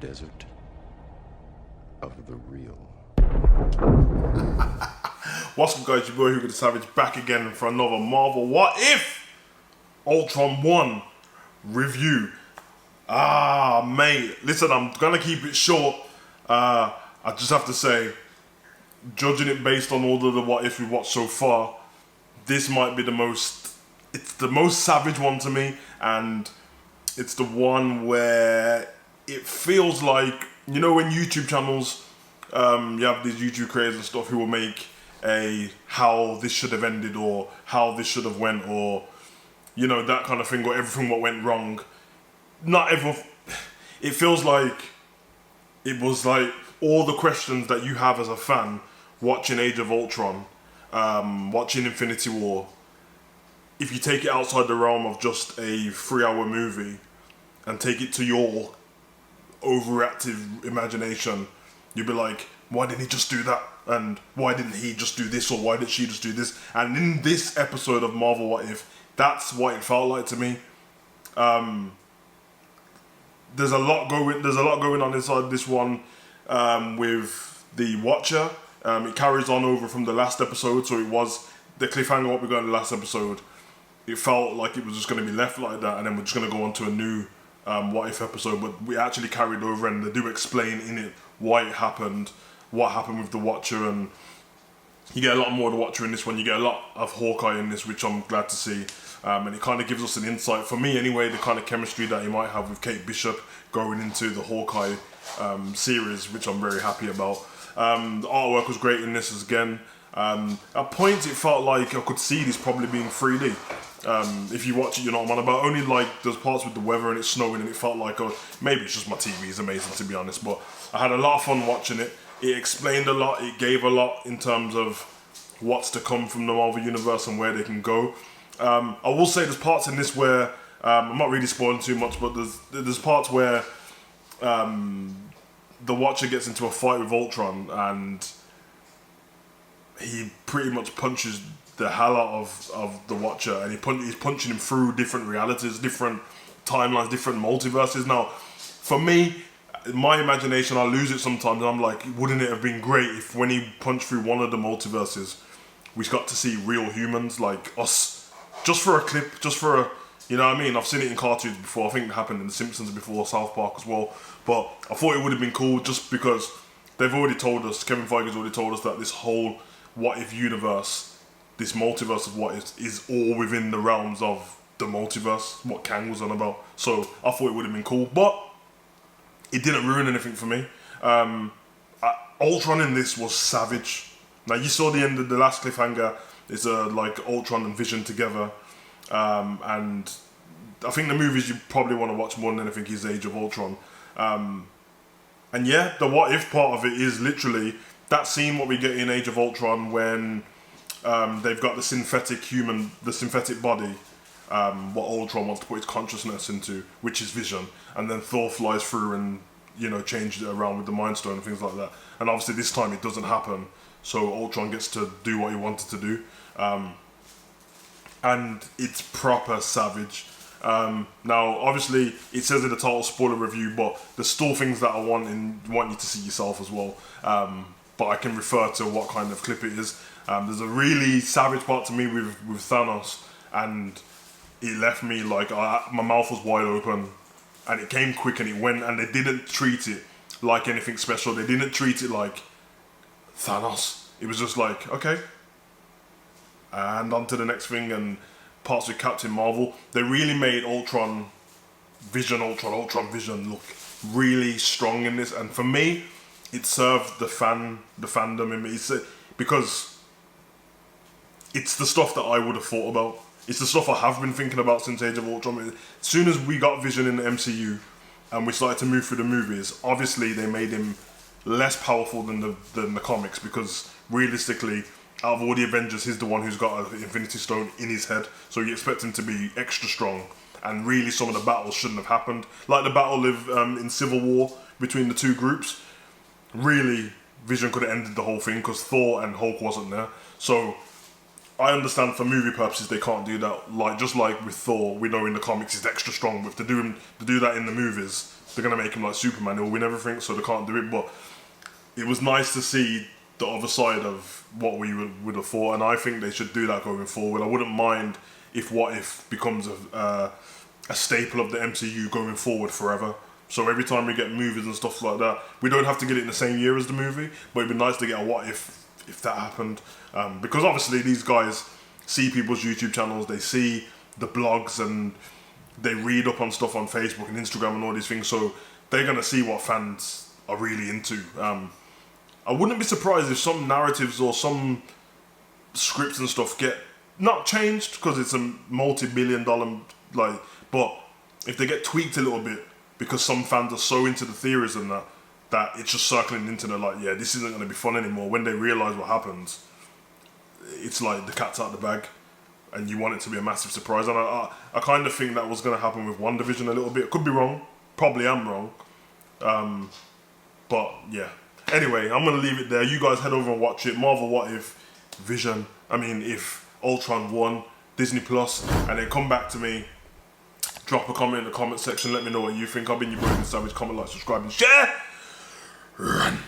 desert of the real. What's up, guys? Your boy Hugo the Savage back again for another Marvel What If Ultron Won review. Mate, listen, I'm gonna keep it short. I just have to say, judging it based on all of the what ifs we've watched so far, this might be it's the most savage one to me, and it's the one where it feels like, you know, when YouTube channels, you have these YouTube creators and stuff who will make a how this should have ended or how this should have went, or, you know, that kind of thing, or everything what went wrong. Not everyone. It feels like it was like all the questions that you have as a fan watching Age of Ultron, watching Infinity War. If you take it outside the realm of just a 3-hour movie and take it to your overactive imagination, you'd be like, why didn't he just do that? And why didn't he just do this? Or why did she just do this? And in this episode of Marvel What If, that's what it felt like to me. There's a lot going on inside this one with the Watcher. It carries on over from the last episode, so it was the cliffhanger what we got in the last episode. It felt like it was just going to be left like that, and then we're just going to go on to a new What If episode, but we actually carried over, and they do explain in it why it happened, what happened with the Watcher, and you get a lot more of the Watcher in this one. You get a lot of Hawkeye in this, which I'm glad to see. And it kind of gives us an insight, for me anyway, the kind of chemistry that you might have with Kate Bishop going into the Hawkeye series, which I'm very happy about. The artwork was great in this again. At points it felt like I could see this probably being 3D. If you watch it, you know what I'm on about. Only like there's parts with the weather and it's snowing and it felt like, maybe it's just my TV is amazing, to be honest. But I had a lot of fun watching it. It explained a lot, it gave a lot in terms of what's to come from the Marvel Universe and where they can go. I will say there's parts in this where, I'm not really spoiling too much, but there's parts where the Watcher gets into a fight with Ultron and he pretty much punches the hell out of the Watcher, and he's punching him through different realities, different timelines, different multiverses. Now, for me, in my imagination, I lose it sometimes, and I'm like, wouldn't it have been great if when he punched through one of the multiverses, we got to see real humans like us, just for a clip, just for a, you know what I mean? I've seen it in cartoons before. I think it happened in The Simpsons before, South Park as well. But I thought it would have been cool just because they've already told us, Kevin Feige's already told us that this whole What If universe, this multiverse of What If, is all within the realms of the multiverse, what Kang was on about. So I thought it would have been cool, but it didn't ruin anything for me. Ultron in this was savage. Now you saw the end of the last cliffhanger. It's like Ultron and Vision together, and I think the movies you probably want to watch more than anything is Age of Ultron. And yeah, the what if part of it is literally that scene what we get in Age of Ultron when they've got the synthetic body, what Ultron wants to put his consciousness into, which is Vision, and then Thor flies through and, you know, changes it around with the Mind Stone and things like that. And obviously this time it doesn't happen, so Ultron gets to do what he wanted to do. And it's proper savage. Now, obviously, it says in the title spoiler review, but there's still things that I want you to see yourself as well. But I can refer to what kind of clip it is. There's a really savage part to me with Thanos, and it left me like my mouth was wide open, and it came quick and it went, and they didn't treat it like anything special. They didn't treat it like Thanos. It was just like, okay, and on to the next thing. And parts with Captain Marvel, they really made Ultron Vision look really strong in this, and for me, it served the fandom in me. Because it's the stuff that I would have thought about. It's the stuff I have been thinking about since Age of Ultron. As soon as we got Vision in the MCU and we started to move through the movies, obviously they made him less powerful than the comics, because realistically, out of all the Avengers, he's the one who's got an Infinity Stone in his head, so you expect him to be extra strong, and really some of the battles shouldn't have happened. Like the battle in Civil War between the two groups, really, Vision could have ended the whole thing because Thor and Hulk wasn't there. So I understand for movie purposes they can't do that. Like just like with Thor, we know in the comics he's extra strong. But to do that in the movies, they're gonna make him like Superman, he'll win everything, so they can't do it. But it was nice to see the other side of what we would have thought, and I think they should do that going forward. I wouldn't mind if What If becomes a staple of the MCU going forward forever. So every time we get movies and stuff like that, we don't have to get it in the same year as the movie, but it'd be nice to get a What If that happened. Because obviously these guys see people's YouTube channels, they see the blogs, and they read up on stuff on Facebook and Instagram and all these things, so they're going to see what fans are really into. I wouldn't be surprised if some narratives or some scripts and stuff get not changed because it's a multi-billion-dollar but if they get tweaked a little bit because some fans are so into the theories and that it's just circling into the yeah, this isn't going to be fun anymore. When they realise what happens, it's like the cat's out the bag, and you want it to be a massive surprise. And I kind of think that was going to happen with WandaVision a little bit. Could be wrong, probably am wrong, but yeah. Anyway, I'm going to leave it there. You guys head over and watch it. Marvel What If, If Ultron Won, Disney Plus, and then come back to me. Drop a comment in the comment section. Let me know what you think. I've been your boy, Savage. Comment, like, subscribe, and share. Run.